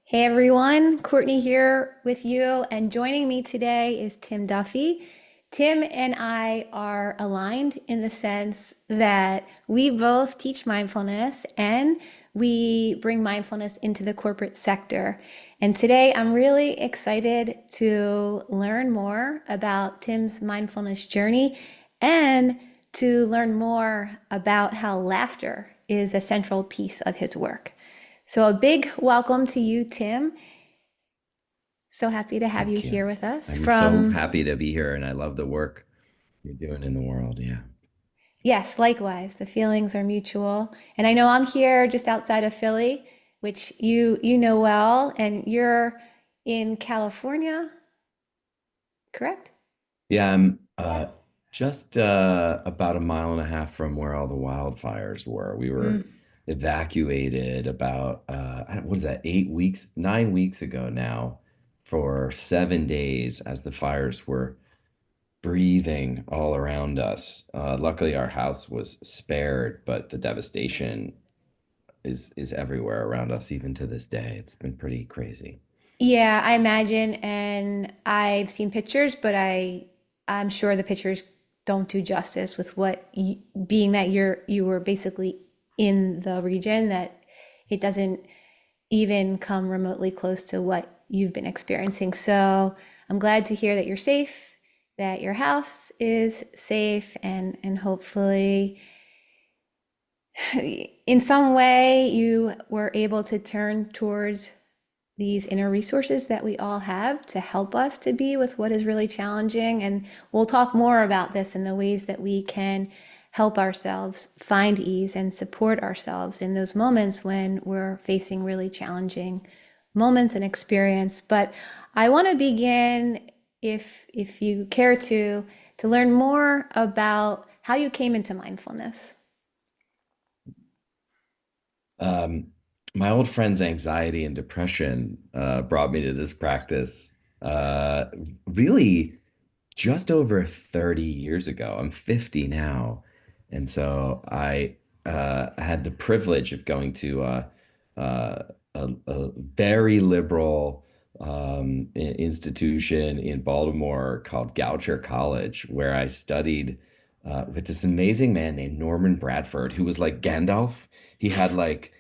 Hey everyone, Courtney here with you, and joining me today is Tim Duffy. Tim and I are aligned in the sense that we both teach mindfulness and we bring mindfulness into the corporate sector. And today I'm really excited to learn more about Tim's mindfulness journey and to learn more about how laughter is a central piece of his work. So, a big welcome to you, Tim. So happy to have you Thank you. here with us I'm so from, happy to be here and I love the work you're doing in the world. Yeah. yes, likewise. The feelings are mutual. And I know I'm here just outside of Philly, which you know well, and you're in California, correct? Yeah, I'm just about a mile and a half from where all the wildfires were. We were Mm. evacuated about what is that, 8 weeks, 9 weeks ago now for 7 days as the fires were breathing all around us. Luckily, our house was spared, but the devastation is everywhere around us even to this day. It's been pretty crazy. Yeah, I imagine, and I've seen pictures, but I'm sure the pictures don't do justice with being that you were basically in the region, that it doesn't even come remotely close to what you've been experiencing. So I'm glad to hear that you're safe, that your house is safe, and hopefully in some way you were able to turn towards these inner resources that we all have to help us to be with what is really challenging. And we'll talk more about this in the ways that we can help ourselves find ease and support ourselves in those moments when we're facing really challenging moments and experience. But I want to begin, if you care to learn more about how you came into mindfulness. Um, my old friend's anxiety and depression brought me to this practice uh, really just over 30 years ago. I'm 50 now. And so I had the privilege of going to a very liberal institution in Baltimore called Goucher College, where I studied with this amazing man named Norman Bradford, who was like Gandalf. He had like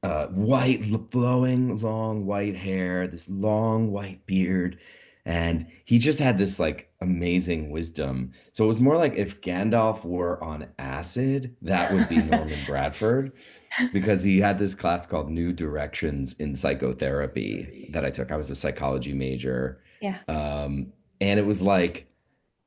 white, flowing, long white hair, this long white beard, and he just had this like amazing wisdom. So it was more like if Gandalf were on acid, that would be Norman Bradford, because he had this class called New Directions in Psychotherapy that I took. I was a psychology major. Yeah. Um, and it was like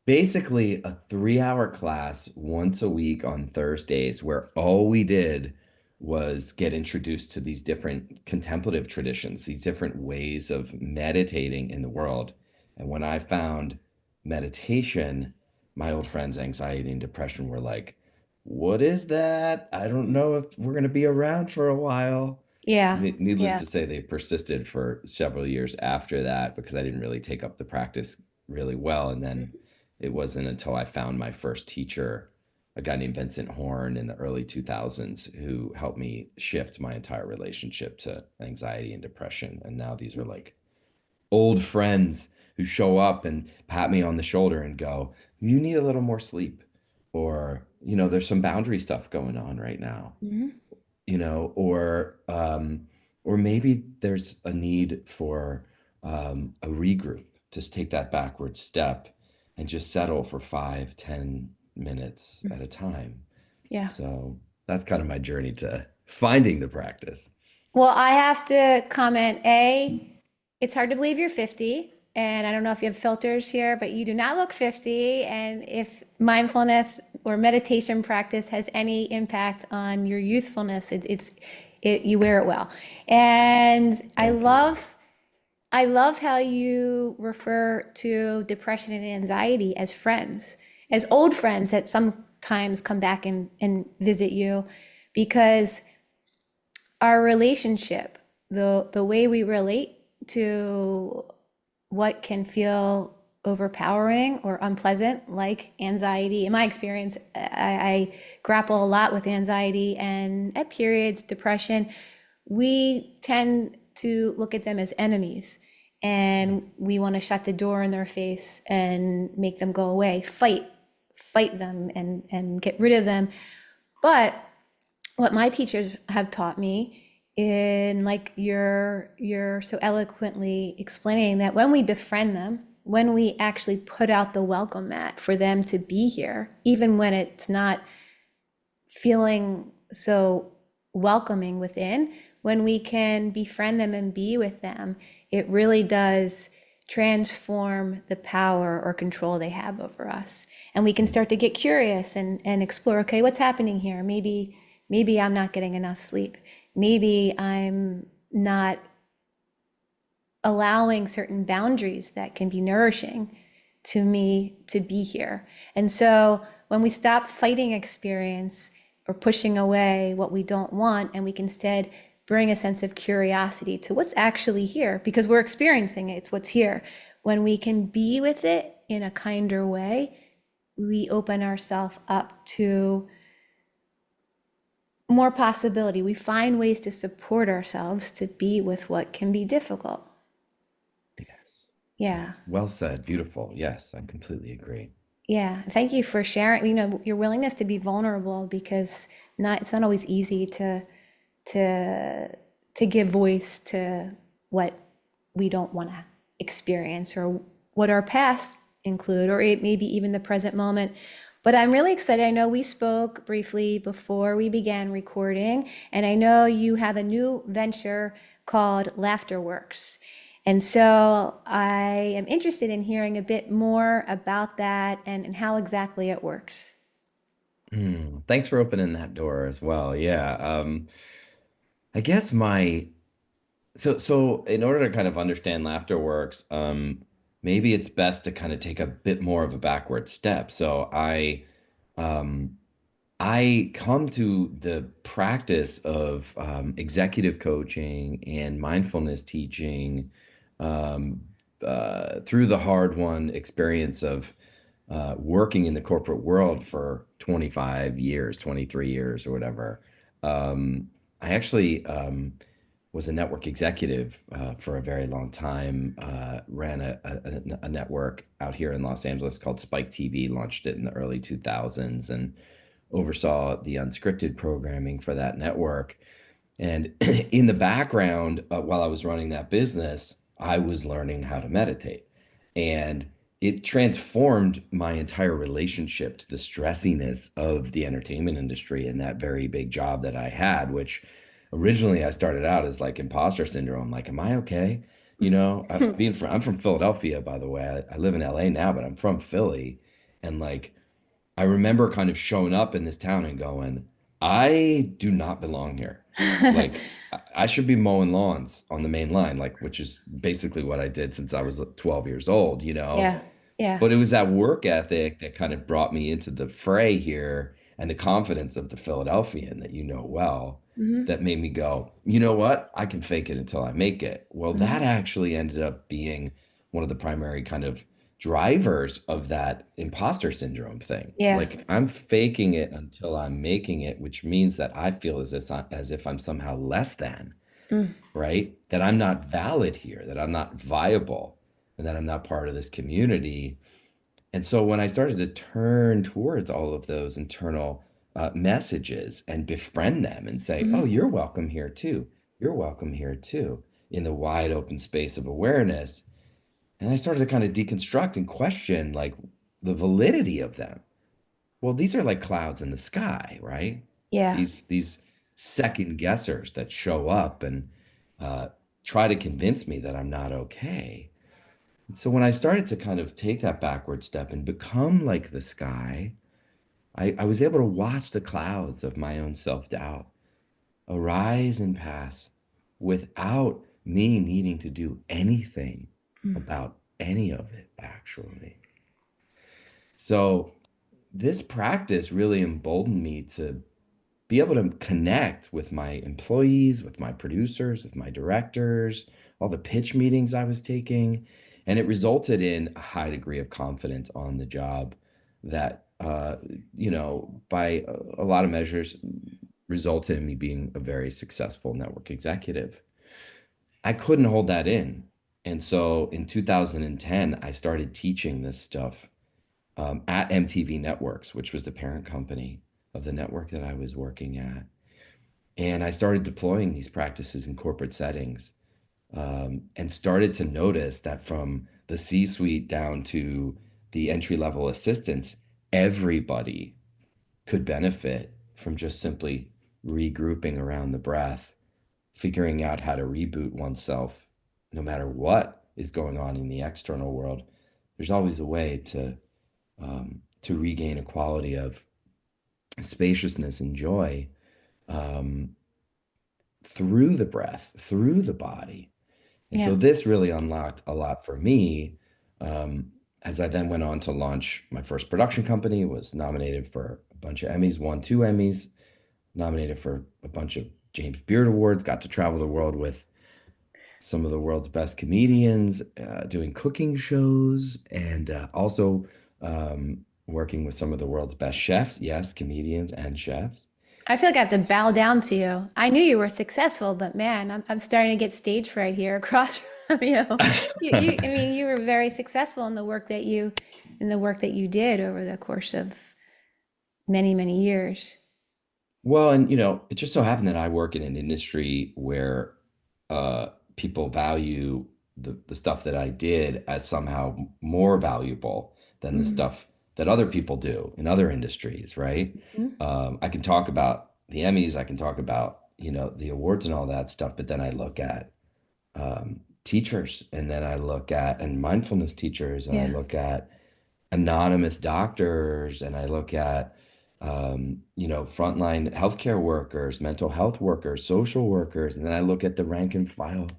basically a 3 hour class once a week on Thursdays where all we did was get introduced to these different contemplative traditions, these different ways of meditating in the world. And when I found meditation, my old friends' anxiety and depression were like, what is that? I don't know if we're going to be around for a while. Yeah. Needless Yeah. to say, they persisted for several years after that because I didn't really take up the practice really well. And then it wasn't until I found my first teacher, a guy named Vincent Horn in the early 2000s, who helped me shift my entire relationship to anxiety and depression. And now these are like old friends who show up and pat me on the shoulder and go, you need a little more sleep. Or, there's some boundary stuff going on right now, Mhm. or maybe there's a need for a regroup. Just take that backward step and just settle for 5, 10 minutes at a time. Yeah. So that's kind of my journey to finding the practice. Well, I have to comment, it's hard to believe you're 50. And I don't know if you have filters here, but you do not look 50. And if mindfulness or meditation practice has any impact on your youthfulness, you wear it well. And Thank you. I love how you refer to depression and anxiety as friends, as old friends that sometimes come back and visit you, because our relationship, the way we relate to what can feel overpowering or unpleasant, like anxiety. In my experience, I grapple a lot with anxiety and at periods, depression. We tend to look at them as enemies. And we want to shut the door in their face and make them go away, fight them and get rid of them. But what my teachers have taught me in like you're so eloquently explaining that when we befriend them, when we actually put out the welcome mat for them to be here, even when it's not feeling so welcoming within, when we can befriend them and be with them, it really does transform the power or control they have over us. And we can start to get curious and explore, okay, what's happening here? Maybe I'm not getting enough sleep. Maybe I'm not allowing certain boundaries that can be nourishing to me to be here. And so when we stop fighting experience or pushing away what we don't want, and we can instead bring a sense of curiosity to what's actually here, because we're experiencing it, it's what's here. When we can be with it in a kinder way, we open ourselves up to more possibility. We find ways to support ourselves to be with what can be difficult. Yes. Yeah. Yeah. Well said. Beautiful. Yes, I completely agree. Yeah. Thank you for sharing, your willingness to be vulnerable, because it's not always easy to to give voice to what we don't want to experience or what our past include, or maybe even the present moment. But I'm really excited. I know we spoke briefly before we began recording, and I know you have a new venture called LaughterWorx. And so I am interested in hearing a bit more about that and how exactly it works. Thanks for opening that door as well. Yeah. I guess so in order to kind of understand laughter works, maybe it's best to kind of take a bit more of a backward step. Um, I come to the practice of executive coaching and mindfulness teaching um, through the hard-won experience of working in the corporate world for 25 years, 23 years, or whatever. Um, I actually was a network executive for a very long time, ran a network out here in Los Angeles called Spike TV, launched it in the early 2000s, and oversaw the unscripted programming for that network. And in the background, while I was running that business, I was learning how to meditate. And it transformed my entire relationship to the stressiness of the entertainment industry and that very big job that I had, which originally I started out as like imposter syndrome. Like, am I okay? I'm from Philadelphia, by the way. I live in LA now, but I'm from Philly. And like, I remember kind of showing up in this town and going, I do not belong here. Like, I should be mowing lawns on the main line, like, which is basically what I did since I was 12 years old, you know? Yeah. Yeah. But it was that work ethic that kind of brought me into the fray here and the confidence of the Philadelphian that you know well Hmm. that made me go, you know what? I can fake it until I make it. Well, that Hmm. actually ended up being one of the primary kind of drivers of that imposter syndrome thing. Yeah. Like I'm faking it until I'm making it, which means that I feel as if I'm somehow less than, Mm. right? That I'm not valid here, that I'm not viable, and that I'm not part of this community. And so when I started to turn towards all of those internal messages and befriend them and say, oh, Hmm. you're welcome here too. You're welcome here too, in the wide open space of awareness. And I started to kind of deconstruct and question like the validity of them. Well, these are like clouds in the sky, right? Yeah. These second guessers that show up and uh, try to convince me that I'm not okay. So when I started to kind of take that backward step and become like the sky, I was able to watch the clouds of my own self-doubt arise and pass without me needing to do anything about any of it, actually. So this practice really emboldened me to be able to connect with my employees, with my producers, with my directors, all the pitch meetings I was taking. And it resulted in a high degree of confidence on the job that, by a lot of measures, resulted in me being a very successful network executive. I couldn't hold that in. And so in 2010, I started teaching this stuff at MTV Networks, which was the parent company of the network that I was working at. And I started deploying these practices in corporate settings, and started to notice that from the C-suite down to the entry-level assistants, everybody could benefit from just simply regrouping around the breath, figuring out how to reboot oneself, no matter what is going on in the external world. There's always a way to regain a quality of spaciousness and joy, um, through the breath, through the body. And so Yeah. this really unlocked a lot for me. Um, as I then went on to launch my first production company, was nominated for a bunch of Emmys, won two Emmys, nominated for a bunch of James Beard Awards, got to travel the world with some of the world's best comedians, doing cooking shows, and also working with some of the world's best chefs. Yes, comedians and chefs. I feel like I have to bow down to you. I knew you were successful, but man, I'm starting to get stage fright here across from you. I mean, you were very successful in the work that you did over the course of many, many years. Well, and it just so happened that I work in an industry where people value the stuff that I did as somehow more valuable than the Mm-hmm. stuff that other people do in other industries, right? I can talk about the Emmys, I can talk about, the awards and all that stuff, but then I look at teachers, and then I look at and mindfulness teachers, and I Yeah. look at anonymous doctors, and I look at frontline healthcare workers, mental health workers, social workers, and then I look at the rank and file,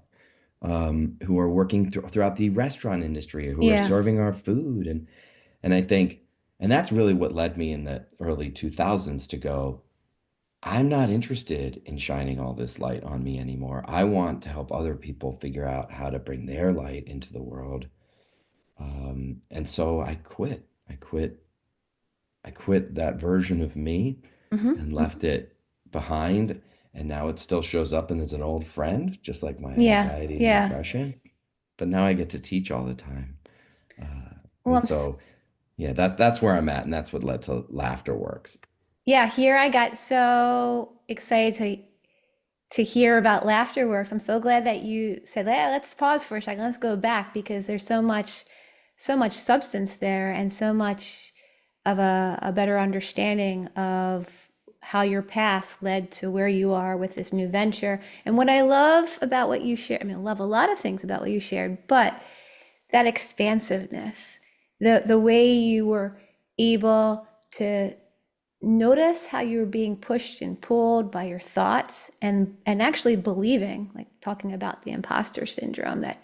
who are working throughout the restaurant industry, who are Yeah. serving our food, and I think, and that's really what led me in the early 2000s to go, I'm not interested in shining all this light on me anymore. I want to help other people figure out how to bring their light into the world. And so I quit. I quit that version of me and Mm-hmm. left it behind. And now it still shows up and is an old friend, just like my Yeah. anxiety and Yeah. depression. But now I get to teach all the time. Well, And so, yeah, that's where I'm at. And that's what led to LaughterWorx. yeah, here I got so excited to hear about LaughterWorks. I'm so glad that you said, yeah, let's pause for a second. Let's go back because there's so much substance there and so much of a better understanding of how your past led to where you are with this new venture. And what I love about what you shared, I mean, I love a lot of things about what you shared, but that expansiveness, the way you were able to notice how you're being pushed and pulled by your thoughts and actually believing, like talking about the imposter syndrome, that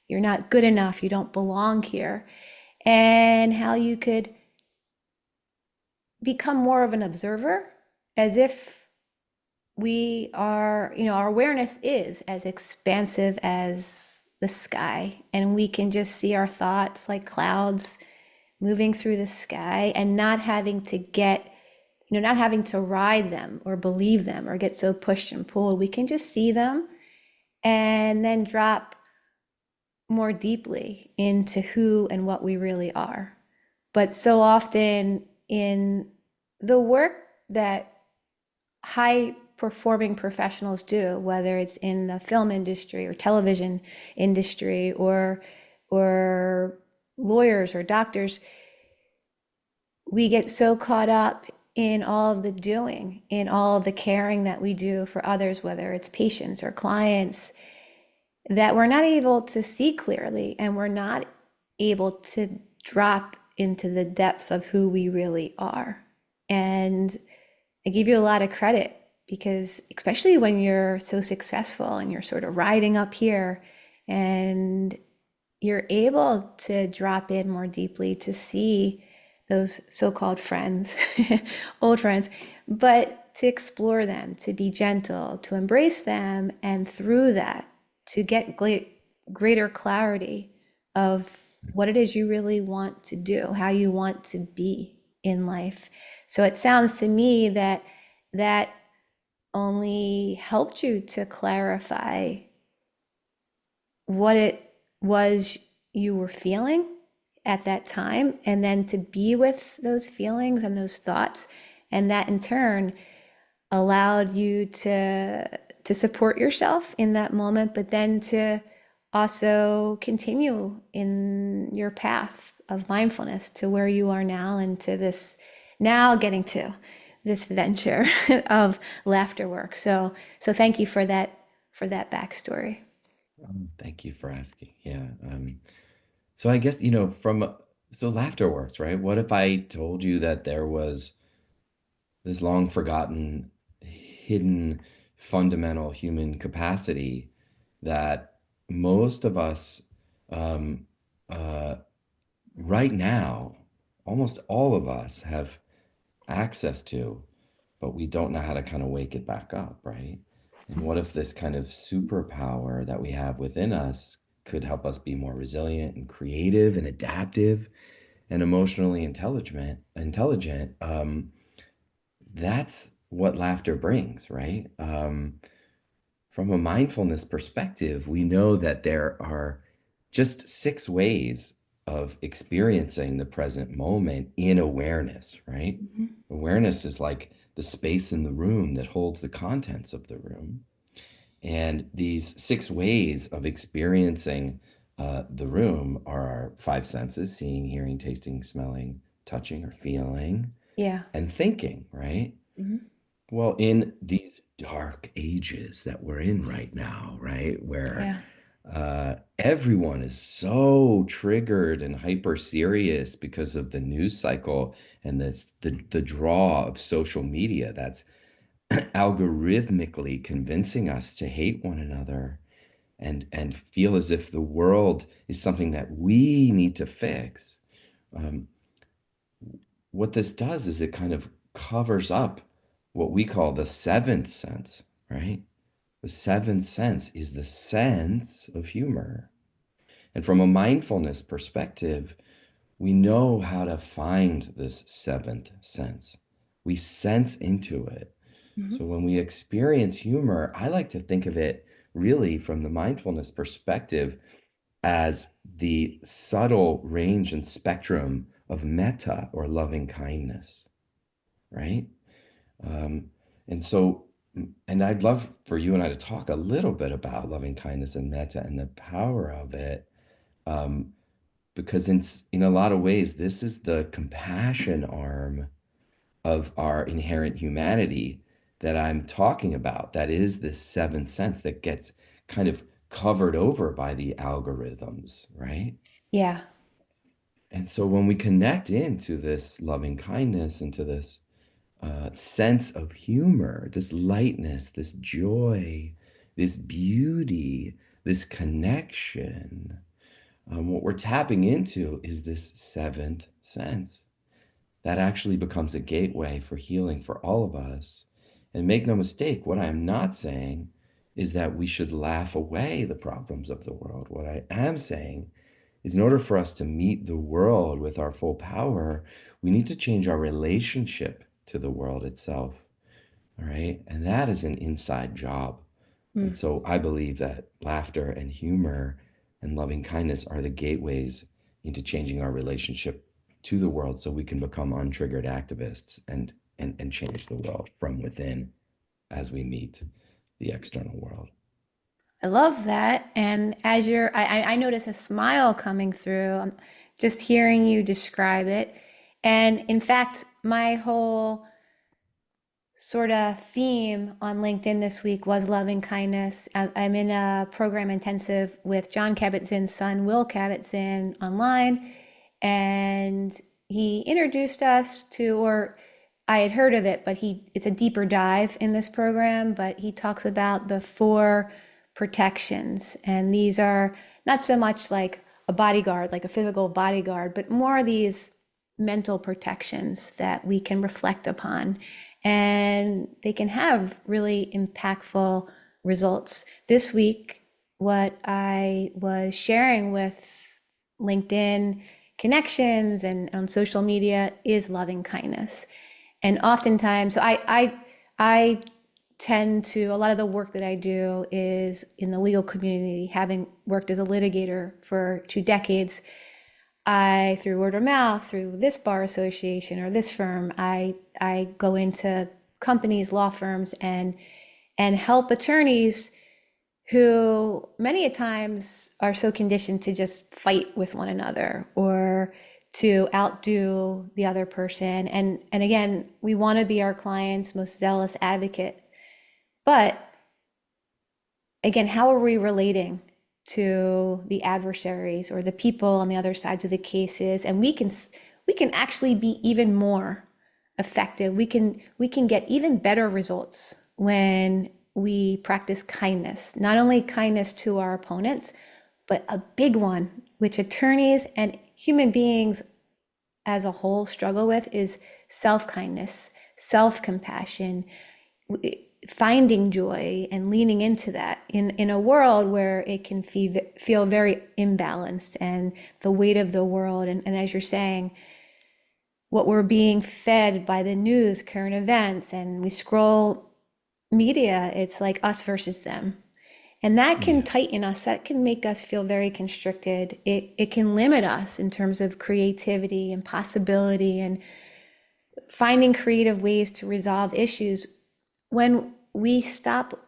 you're not good enough, you don't belong here, and how you could become more of an observer, as if we are, our awareness is as expansive as the sky, and we can just see our thoughts like clouds moving through the sky and not having to not having to ride them or believe them or get so pushed and pulled. We can just see them and then drop more deeply into who and what we really are. But so often in the work that high performing professionals do, whether it's in the film industry or television industry or lawyers or doctors, we get so caught up in all of the doing, in all of the caring that we do for others, whether it's patients or clients, that we're not able to see clearly and we're not able to drop into the depths of who we really are. And I give you a lot of credit because, especially when you're so successful and you're sort of riding up here and you're able to drop in more deeply to see those so-called friends, old friends, but to explore them, to be gentle, to embrace them, and through that, to get greater clarity of what it is you really want to do, how you want to be in life. So it sounds to me that that only helped you to clarify what it was you were feeling at that time, and then to be with those feelings and those thoughts. And that in turn allowed you to support yourself in that moment, but then to also continue in your path of mindfulness to where you are now and to this now getting to this venture of LaughterWorx. So thank you for that backstory. Thank you for asking. Yeah. So I guess, so laughter works, right? What if I told you that there was this long forgotten, hidden, fundamental human capacity that most of us, um, uh, right now, almost all of us have access to, but we don't know how to kind of wake it back up, right? And what if this kind of superpower that we have within us could help us be more resilient and creative and adaptive and emotionally intelligent? That's what laughter brings, right? From a mindfulness perspective, we know that there are just 6 ways of experiencing the present moment in awareness, right? Mhm. Awareness is like the space in the room that holds the contents of the room. And these 6 ways of experiencing the room are our 5 senses: seeing, hearing, tasting, smelling, touching, or feeling, Yeah. and thinking, right? Mhm. Well, in these dark ages that we're in right now, right, where Yeah. everyone is so triggered and hyper serious because of the news cycle and the draw of social media that's algorithmically convincing us to hate one another and feel as if the world is something that we need to fix. Um, what this does is it kind of covers up what we call the seventh sense, right? The seventh sense is the sense of humor. And from a mindfulness perspective, we know how to find this seventh sense. We sense into it. So Mhm. when we experience humor, I like to think of it really from the mindfulness perspective as the subtle range and spectrum of metta or loving kindness, right? Um, and so, and I'd love for you and I to talk a little bit about loving kindness and metta and the power of it, um, because in a lot of ways, this is the compassion arm of our inherent humanity that I'm talking about. That is this seventh sense that gets kind of covered over by the algorithms, right? Yeah. And so when we connect into this loving kindness, into this sense of humor, this lightness, this joy, this beauty, this connection, what we're tapping into is this seventh sense that actually becomes a gateway for healing for all of us. And make no mistake, what I am not saying is that we should laugh away the problems of the world. What I am saying is, in order for us to meet the world with our full power, we need to change our relationship to the world itself. All right. And that is an inside job. And Mm. so I believe that laughter and humor and loving kindness are the gateways into changing our relationship to the world so we can become untriggered activists and change the world from within as we meet the external world. I love that. And as I notice a smile coming through, just hearing you describe it. And in fact, my whole sort of theme on LinkedIn this week was loving kindness. I'm in a program intensive with John Kabat-Zinn's son, Will Kabat-Zinn, online, and he introduced us to, or I had heard of it, but it's a deeper dive in this program, but he talks about the 4 protections. And these are not so much like a bodyguard, like a physical bodyguard, but more these mental protections that we can reflect upon. And they can have really impactful results. This week, what I was sharing with LinkedIn connections and on social media is loving kindness. And oftentimes, so I tend to, a lot of the work that I do is in the legal community. Having worked as a litigator for 2 decades, through word of mouth, through this bar association or this firm, I go into companies, law firms, and help attorneys who many a times are so conditioned to just fight with one another or to outdo the other person. And again, we want to be our client's most zealous advocate. But again, how are we relating to the adversaries or the people on the other sides of the cases? And we can actually be even more effective. We can get even better results when we practice kindness, not only kindness to our opponents, but a big one, which attorneys and human beings as a whole struggle with, is self-kindness, self-compassion, finding joy and leaning into that in a world where it can feel very imbalanced, and the weight of the world. And as you're saying, what we're being fed by the news, current events, and we scroll media, it's like us versus them. And that can Yeah. tighten us, that can make us feel very constricted. It can limit us in terms of creativity and possibility and finding creative ways to resolve issues. When we stop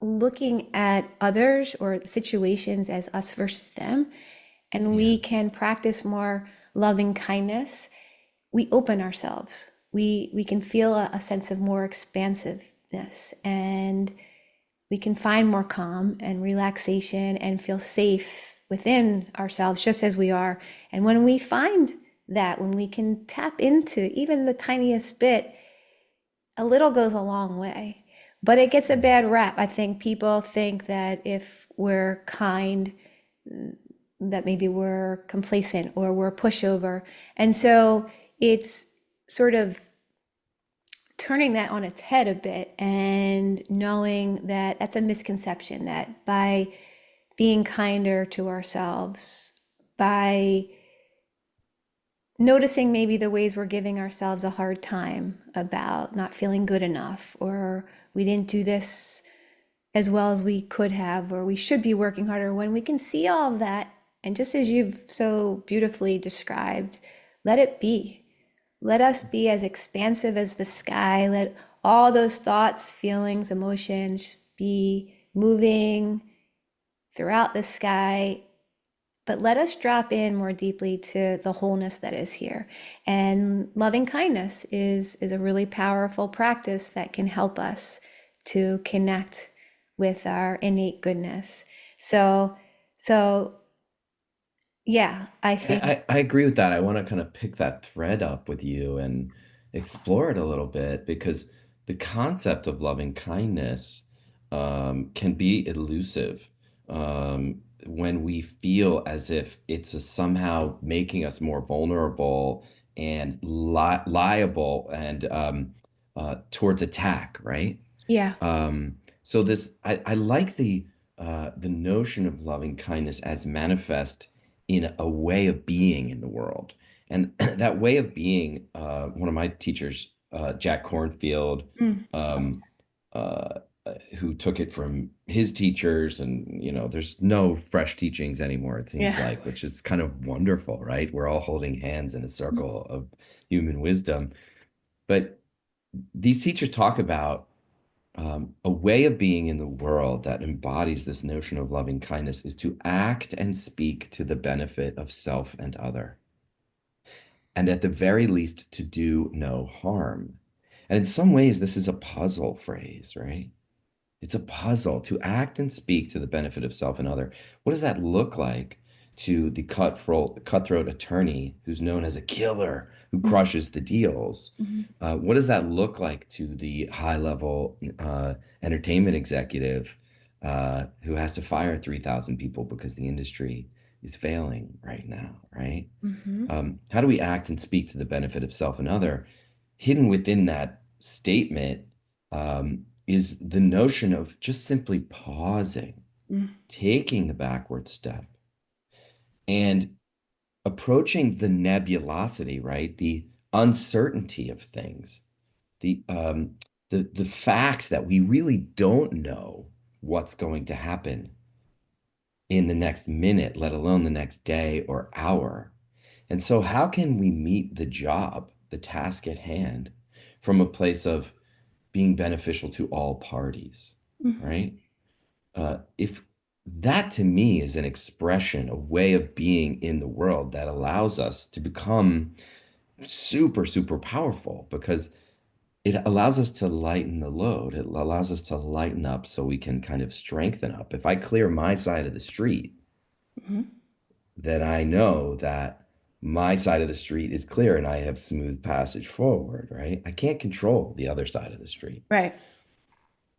looking at others or situations as us versus them, and Yeah. we can practice more loving kindness, we open ourselves. We can feel a sense of more expansiveness, and we can find more calm and relaxation and feel safe within ourselves just as we are. And when we find that, when we can tap into even the tiniest bit, a little goes a long way. But it gets a bad rap. I think people think that if we're kind, that maybe we're complacent or we're a pushover. And so it's sort of turning that on its head a bit and knowing that that's a misconception, that by being kinder to ourselves, by noticing maybe the ways we're giving ourselves a hard time about not feeling good enough, or we didn't do this as well as we could have, or we should be working harder, when we can see all of that, and just as you've so beautifully described, let it be. Let us be as expansive as the sky. Let all those thoughts, feelings, emotions be moving throughout the sky, but let us drop in more deeply to the wholeness that is here. And loving kindness is a really powerful practice that can help us to connect with our innate goodness. So yeah, I think, I agree with that. I want to kind of pick that thread up with you and explore it a little bit because the concept of loving kindness can be elusive when we feel as if it's somehow making us more vulnerable and liable and towards attack, right? yeah. So I like the notion of loving kindness as manifest in a way of being in the world. And that way of being, one of my teachers, Jack Cornfield, Mm, um, who took it from his teachers, and there's no fresh teachings anymore, it seems yeah. like, which is kind of wonderful, right? We're all holding hands in a circle of human wisdom. But these teachers talk about a way of being in the world that embodies this notion of loving kindness is to act and speak to the benefit of self and other, and at the very least, to do no harm. And in some ways, this is a puzzle phrase, right? It's a puzzle to act and speak to the benefit of self and other. What does that look like to the cutthroat attorney who's known as a killer who Mm, crushes the deals? mhm, What does that look like to the high level entertainment executive who has to fire 3,000 people because the industry is failing right now, right? mhm, How do we act and speak to the benefit of self and other? Hidden within that statement is the notion of just simply pausing, mm, taking the backward step, and approaching the nebulosity, right? The uncertainty of things, the the fact that we really don't know what's going to happen in the next minute, let alone the next day or hour. And so, how can we meet the job, the task at hand, from a place of being beneficial to all parties, right? If that to me is an expression, a way of being in the world that allows us to become super, super powerful because it allows us to lighten the load. It allows us to lighten up so we can kind of strengthen up. If I clear my side of the street, Mhm. then I know that my side of the street is clear and I have smooth passage forward, right? I can't control the other side of the street. Right.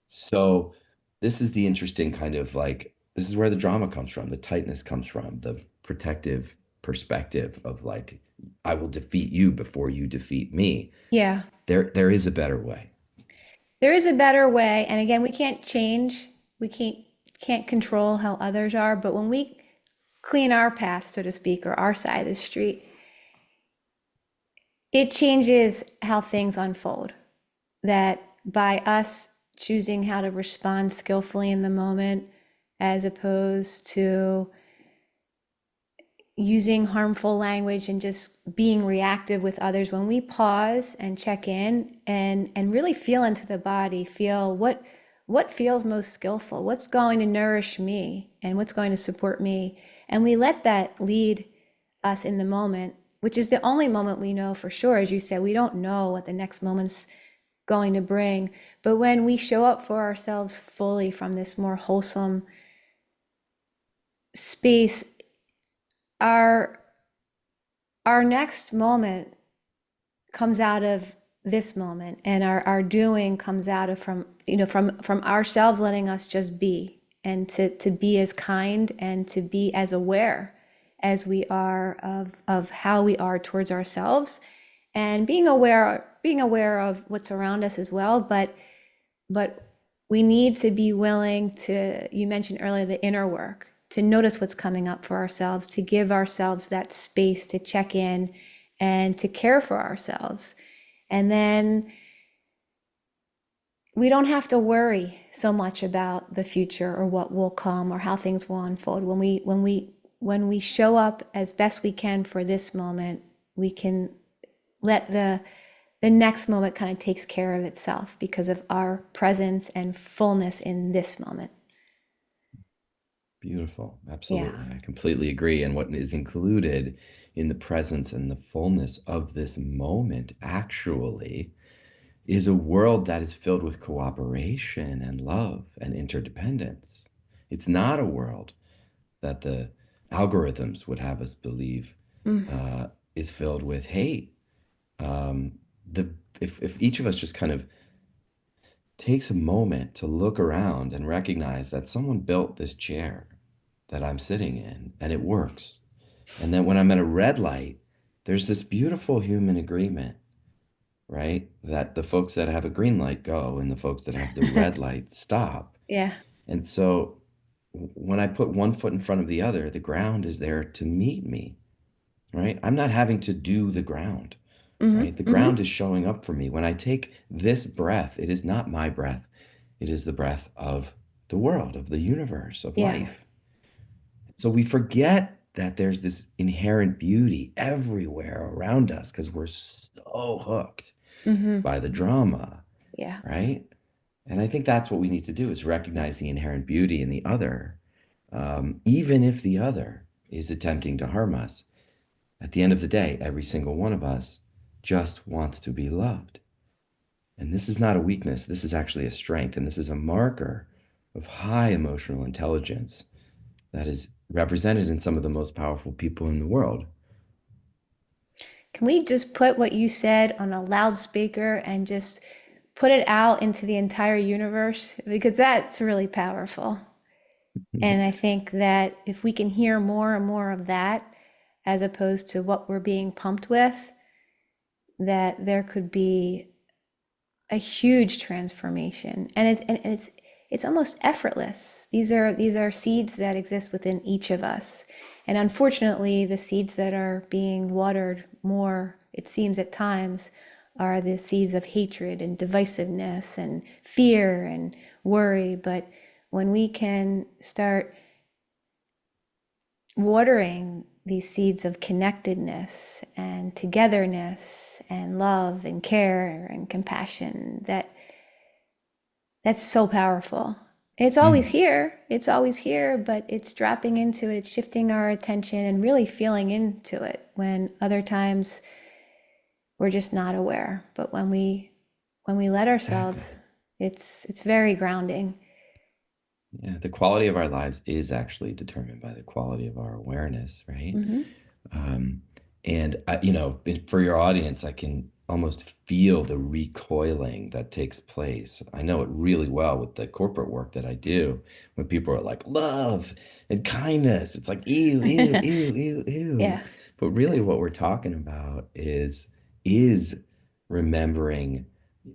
So this is the interesting kind of like, this is where the drama comes from, the tightness comes from, the protective perspective of like, I will defeat you before you defeat me. Yeah. There is a better way. There is a better way. And again, we can't change, we can't control how others are, but when we clean our path, so to speak, or our side of the street, it changes how things unfold. That by us choosing how to respond skillfully in the moment, as opposed to using harmful language and just being reactive with others, when we pause and check in and really feel into the body, feel what feels most skillful, what's going to nourish me and what's going to support me, and we let that lead us in the moment, which is the only moment we know for sure. As you said, we don't know what the next moment's going to bring, but when we show up for ourselves fully from this more wholesome space, our our next moment comes out of this moment, and our doing comes out of from ourselves letting us just be, and to be as kind and to be as aware as we are of how we are towards ourselves, and being aware of what's around us as well. But we need to be willing to, you mentioned earlier, the inner work, to notice what's coming up for ourselves, to give ourselves that space to check in and to care for ourselves. And then we don't have to worry so much about the future or what will come or how things will unfold. When we show up as best we can for this moment, we can let the next moment kind of takes care of itself because of our presence and fullness in this moment. Beautiful. Yeah. Absolutely. I completely agree. And what is included in the presence and the fullness of this moment actually is a world that is filled with cooperation and love and interdependence. It's not a world that the algorithms would have us believe Mm. uh, is filled with hate. Um, the if each of us just kind of takes a moment to look around and recognize that someone built this chair that I'm sitting in and it works. And then when I'm at a red light, there's this beautiful human agreement, right? That the folks that have a green light go and the folks that have the red light stop. Yeah. And so when I put one foot in front of the other, the ground is there to meet me, right? I'm not having to do the ground, right? Mm-hmm. The Mm-hmm. ground is showing up for me. When I take this breath, it is not my breath, it is the breath of the world, of the universe, of Yeah. life. So we forget that there's this inherent beauty everywhere around us because we're so hooked Mm-hmm. by the drama, Yeah. right? And I think that's what we need to do is recognize the inherent beauty in the other, even if the other is attempting to harm us. At the end of the day, every single one of us just wants to be loved. And this is not a weakness. This is actually a strength. And this is a marker of high emotional intelligence that is represented in some of the most powerful people in the world. Can we just put what you said on a loudspeaker and just put it out into the entire universe? Because that's really powerful. And I think that if we can hear more and more of that, as opposed to what we're being pumped with, that there could be a huge transformation. And it's almost effortless. These are seeds that exist within each of us. And unfortunately, the seeds that are being watered more, it seems at times, are the seeds of hatred and divisiveness and fear and worry. But when we can start watering these seeds of connectedness and togetherness and love and care and compassion, that's so powerful. It's always Mm. here. It's always here, but it's dropping into it. It's shifting our attention and really feeling into it when other times we're just not aware. But when we let Exactly. ourselves, it's very grounding. Yeah, the quality of our lives is actually determined by the quality of our awareness, right? Hmm. Um, for your audience, I can almost feel the recoiling that takes place. I know it really well with the corporate work that I do. When people are like, love and kindness, it's like, ew, ew, ew, ew, ew. Yeah, But really, what we're talking about is remembering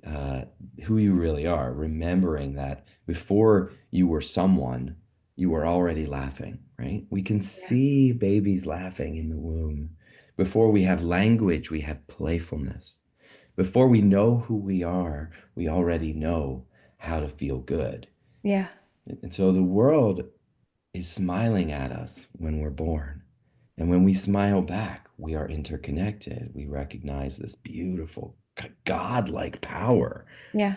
uh, who you really are, remembering that before you were someone, you were already laughing, right? We can yeah, see babies laughing in the womb. Before we have language, we have playfulness. Before we know who we are, we already know how to feel good. yeah, And so the world is smiling at us when we're born. And when we smile back, we are interconnected. We recognize this beautiful, godlike power yeah.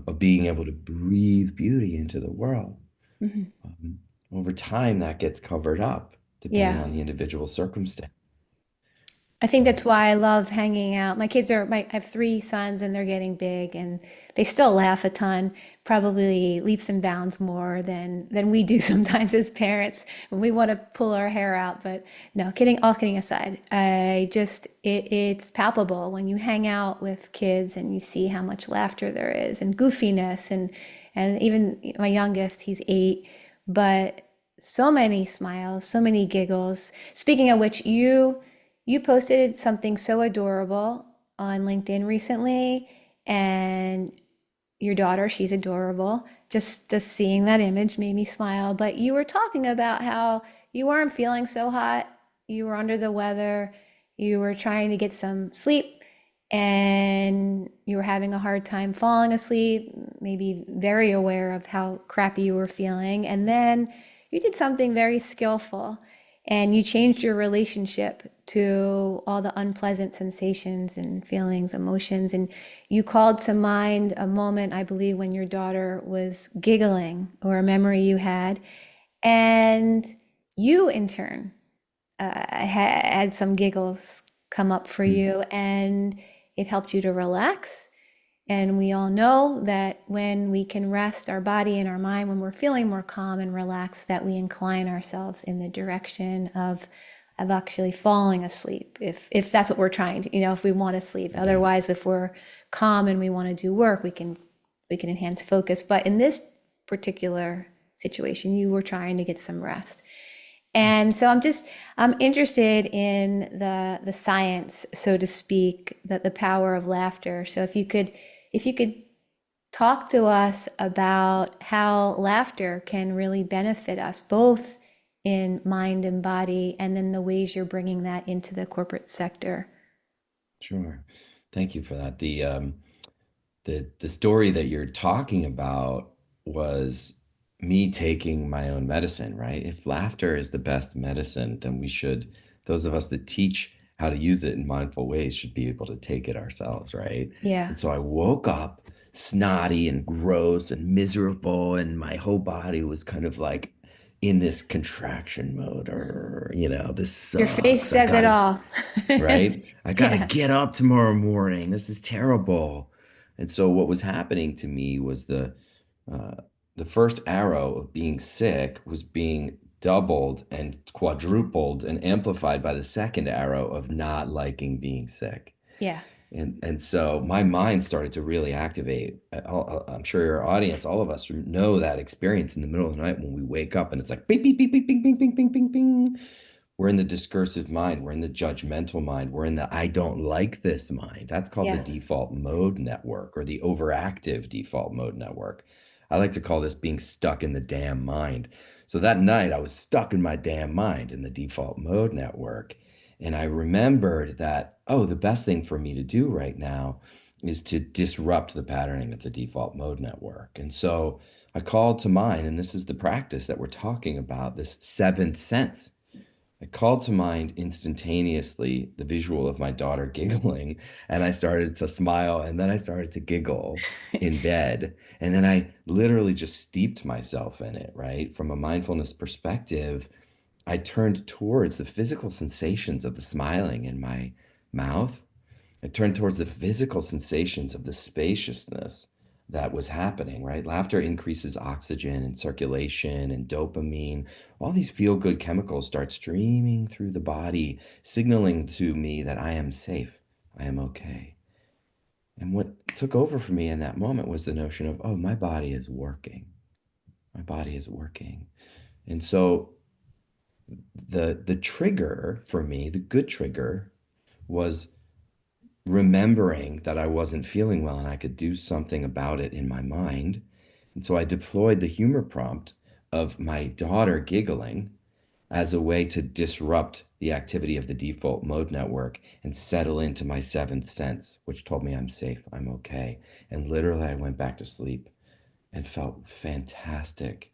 of being able to breathe beauty into the world. Hmm. Um, Over time, that gets covered up depending Yeah. on the individual circumstance. I think Um, that's why I love hanging out. I have three sons and they're getting big and they still laugh a ton, probably leaps and bounds more than we do sometimes as parents when we want to pull our hair out. But no, all kidding aside, it's palpable when you hang out with kids and you see how much laughter there is and goofiness and even my youngest, he's 8, but so many smiles, so many giggles. Speaking of which, you posted something so adorable on LinkedIn recently, and your daughter, she's adorable. Just seeing that image made me smile. But you were talking about how you weren't feeling so hot, you were under the weather, you were trying to get some sleep, and you were having a hard time falling asleep, maybe very aware of how crappy you were feeling. And then you did something very skillful and you changed your relationship to all the unpleasant sensations and feelings, emotions, and you called to mind a moment, I believe, when your daughter was giggling or a memory you had, and you, in turn, had some giggles come up for you, and it helped you to relax. And we all know that when we can rest our body and our mind, when we're feeling more calm and relaxed, that we incline ourselves in the direction of actually falling asleep. If that's what we're trying to, if we want to sleep. yeah, Otherwise, if we're calm and we want to do work, we can enhance focus. But in this particular situation, you were trying to get some rest. And so I'm interested in the science, so to speak, that the power of laughter. So if you could talk to us about how laughter can really benefit us both in mind and body, and then the ways you're bringing that into the corporate sector. sure. Thank you for that. The story that you're talking about was me taking my own medicine, right? If laughter is the best medicine, then those of us that teach how to use it in mindful ways should be able to take it ourselves, right? Yeah, And so I woke up snotty and gross and miserable, and my whole body was kind of like in this contraction mode, or, this your face sucks. I says it gotta all. right? I got to Yeah, get up tomorrow morning. This is terrible. And so what was happening to me was uh, the first arrow of being sick was being doubled and quadrupled and amplified by the second arrow of not liking being sick. yeah, And so my mind started to really activate. I'm sure your audience, all of us know that experience in the middle of the night when we wake up and it's like bing, bing, bing, bing, bing, bing, bing, bing, bing, bing. We're in the discursive mind. We're in the judgmental mind. We're in the I don't like this mind. That's called the yeah, default mode network or the overactive default mode network. I like to call this being stuck in the damn mind. So that night, I was stuck in my damn mind in the default mode network. And I remembered that, oh, the best thing for me to do right now is to disrupt the patterning of the default mode network. And so I called to mind, and this is the practice that we're talking about, this seventh sense. I called to mind instantaneously the visual of my daughter giggling, and I started to smile, and then I started to giggle in bed. And then I literally just steeped myself in it, right? From a mindfulness perspective, I turned towards the physical sensations of the smiling in my mouth. I turned towards the physical sensations of the spaciousness that was happening, right? Laughter increases oxygen and circulation and dopamine. All these feel good chemicals start streaming through the body, signaling to me that I am safe, I am okay. And what took over for me in that moment was the notion of, oh, my body is working. My body is working. And so the trigger for me, the good trigger, was remembering that I wasn't feeling well and I could do something about it in my mind. And so I deployed the humor prompt of my daughter giggling as a way to disrupt the activity of the default mode network and settle into my seventh sense, which told me I'm safe, I'm okay. And literally, I went back to sleep and felt fantastic.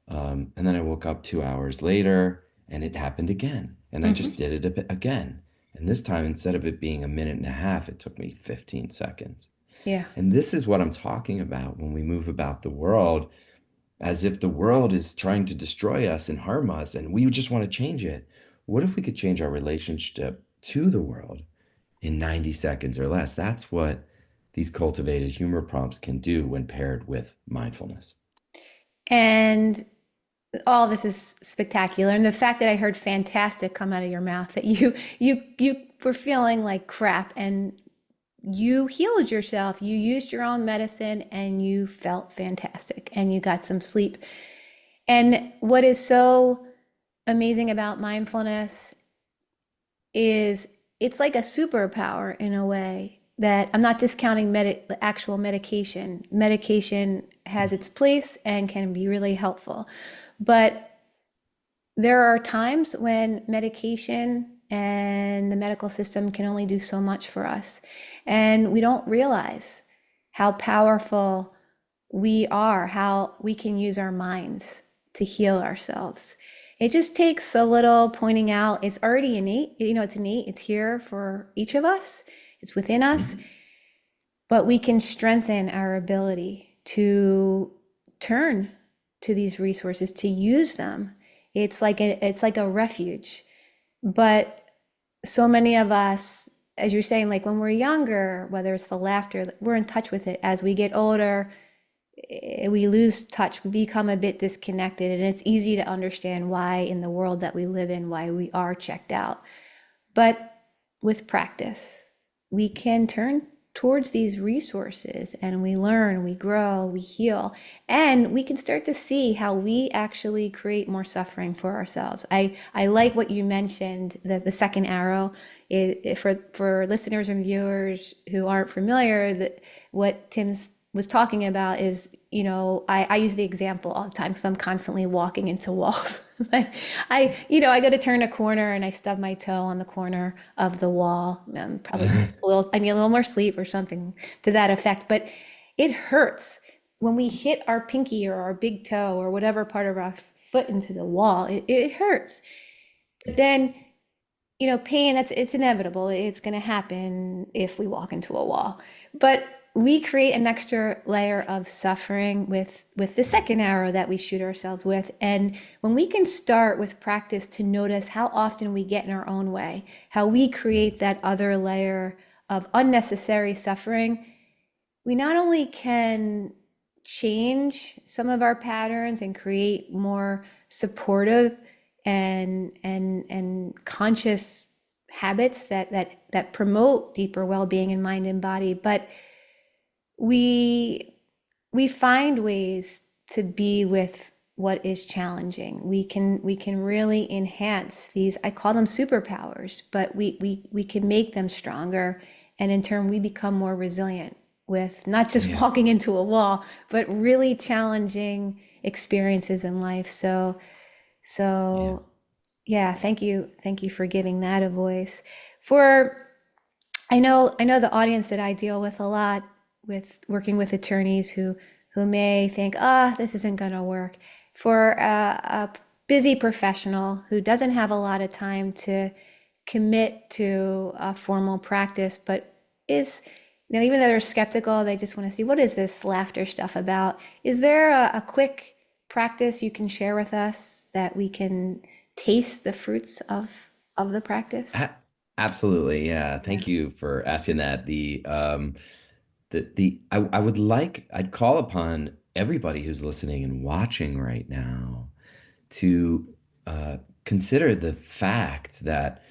And then I woke up 2 hours later and it happened again. And I just Mhm. did it a bit again. And this time, instead of it being a minute and a half, it took me 15 seconds. Yeah. And this is what I'm talking about when we move about the world as if the world is trying to destroy us and harm us and we just want to change it. What if we could change our relationship to the world in 90 seconds or less? That's what these cultivated humor prompts can do when paired with mindfulness. And all this is spectacular. And the fact that I heard fantastic come out of your mouth, that you were feeling like crap and you healed yourself. You used your own medicine and you felt fantastic and you got some sleep. And what is so amazing about mindfulness is it's like a superpower in a way that I'm not discounting actual medication. Medication has its place and can be really helpful. But there are times when medication and the medical system can only do so much for us. And we don't realize how powerful we are, how we can use our minds to heal ourselves. It just takes a little pointing out. It's already innate, it's innate, it's here for each of us, it's within us, Mhm. but we can strengthen our ability to turn to these resources, to use them. It's like a refuge. But so many of us, as you're saying, like when we're younger, whether it's the laughter, we're in touch with it. As we get older, we lose touch, we become a bit disconnected, and it's easy to understand why in the world that we live in, why we are checked out. But with practice, we can turn towards these resources and we learn, we grow, we heal, and we can start to see how we actually create more suffering for ourselves. I like what you mentioned, that the second arrow is, for listeners and viewers who aren't familiar, that what Tim's was talking about is, I use the example all the time because I'm constantly walking into walls. Like I go to turn a corner and I stub my toe on the corner of the wall. Probably I need a little more sleep or something to that effect. But it hurts when we hit our pinky or our big toe or whatever part of our foot into the wall. It hurts. But then, pain, it's inevitable. It's going to happen if we walk into a wall. But we create an extra layer of suffering with the second arrow that we shoot ourselves with. And when we can start with practice to notice how often we get in our own way, how we create that other layer of unnecessary suffering, we not only can change some of our patterns and create more supportive and conscious habits that promote deeper well-being in mind and body, but we we find ways to be with what is challenging. We can really enhance these. I call them superpowers, but we can make them stronger, and in turn we become more resilient with not just Yeah. walking into a wall, but really challenging experiences in life. So Yes. Yeah, thank you. Thank you for giving that a voice. For I know the audience that I deal with a lot with working with attorneys who may think, ah, this isn't going to work. For a busy professional who doesn't have a lot of time to commit to a formal practice, but is, even though they're skeptical, they just want to see what is this laughter stuff about. Is there a quick practice you can share with us that we can taste the fruits of the practice? A- Absolutely, yeah. Yeah. Thank you for asking that. I would like I'd call upon everybody who's listening and watching right now to consider the fact that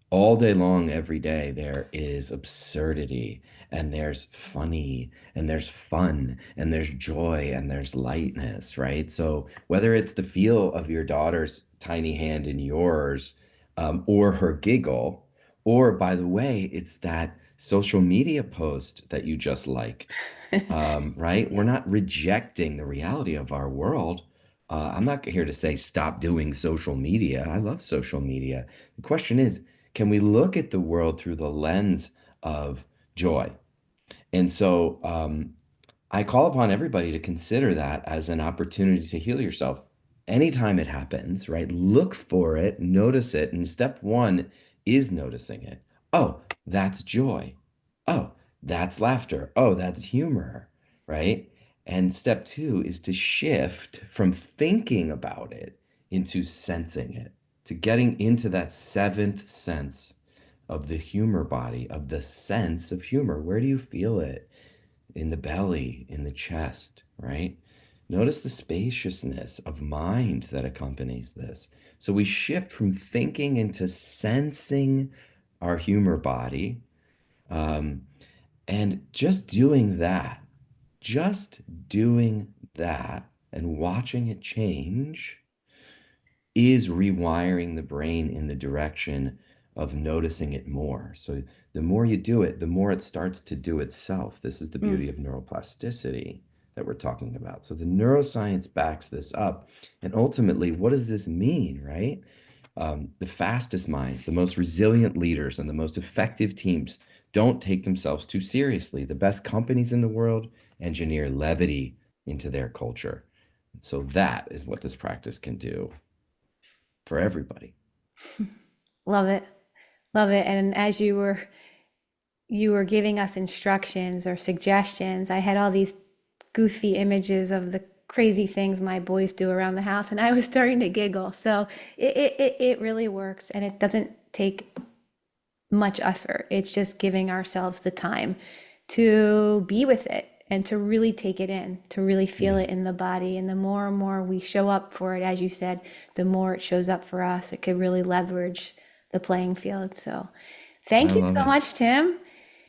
all day long, every day, there is absurdity and there's funny and there's fun and there's joy and there's lightness, right? So, whether it's the feel of your daughter's tiny hand in yours, or her giggle, or by the way, it's that social media post that you just liked, right? We're not rejecting the reality of our world. I'm not here to say stop doing social media. I love social media. The question is, can we look at the world through the lens of joy? And so I call upon everybody to consider that as an opportunity to heal yourself anytime it happens, right? Look for it, notice it. And step one is noticing it. Oh, that's joy. Oh, that's laughter. Oh, that's humor, right? And step two is to shift from thinking about it into sensing it, to getting into that seventh sense of the humor body, of the sense of humor. Where do you feel it? In the belly, in the chest, right? Notice the spaciousness of mind that accompanies this. So we shift from thinking into sensing our humor body. Um, and just doing that and watching it change is rewiring the brain in the direction of noticing it more. So the more you do it, the more it starts to do itself. This is the Mm. beauty of neuroplasticity that we're talking about. So the neuroscience backs this up. And ultimately, what does this mean, right? The fastest minds, the most resilient leaders, and the most effective teams don't take themselves too seriously. The best companies in the world engineer levity into their culture. So that is what this practice can do for everybody. Love it. Love it. And as you were giving us instructions or suggestions, I had all these goofy images of the crazy things my boys do around the house, and I was starting to giggle. So it really works, and it doesn't take much effort. It's just giving ourselves the time to be with it and to really take it in, to really feel Yeah, it in the body. And the more and more we show up for it, as you said, the more it shows up for us. It could really leverage the playing field. So I thank you love so it. much, Tim.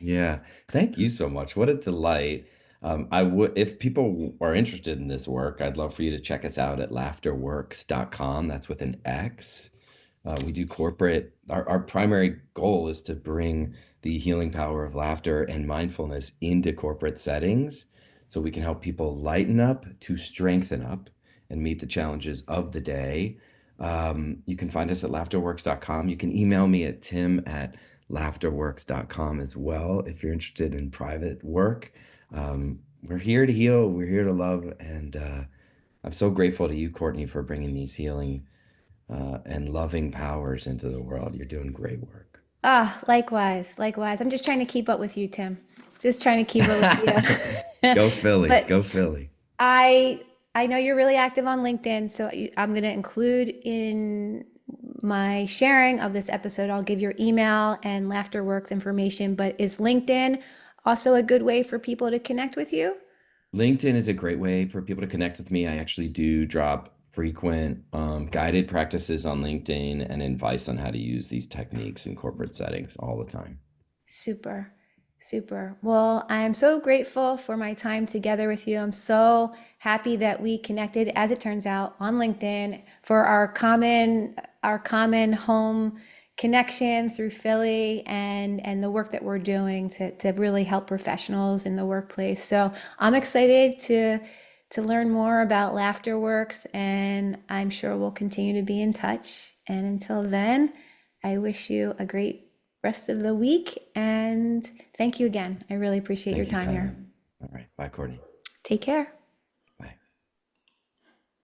Yeah, thank you so much. What a delight. I would, if people are interested in this work, I'd love for you to check us out at laughterworks.com. That's with an X. We do corporate, our primary goal is to bring the healing power of laughter and mindfulness into corporate settings so we can help people lighten up to strengthen up and meet the challenges of the day. You can find us at laughterworks.com. You can email me at tim@laughterworks.com as well if you're interested in private work. We're here to heal, we're here to love, and I'm so grateful to you, Courtney, for bringing these healing and loving powers into the world. You're doing great work. Ah, likewise, likewise. I'm just trying to keep up with you, Tim. Just trying to keep up with you. Go Philly, But go Philly. I I know you're really active on LinkedIn, so I'm going to include in my sharing of this episode, I'll give your email and LaughterWorks information. But is LinkedIn also a good way for people to connect with you? LinkedIn is a great way for people to connect with me. I actually do drop frequent guided practices on LinkedIn and advice on how to use these techniques in corporate settings all the time. Super, super. Well, I am so grateful for my time together with you. I'm so happy that we connected, as it turns out, on LinkedIn for our common home connection through Philly and the work that we're doing to really help professionals in the workplace. So I'm excited to to learn more about LaughterWorx, and I'm sure we'll continue to be in touch. And until then, I wish you a great rest of the week, and thank you again. I really appreciate your Thank you, time here. Kylie. All right. Bye, Courtney. Take care.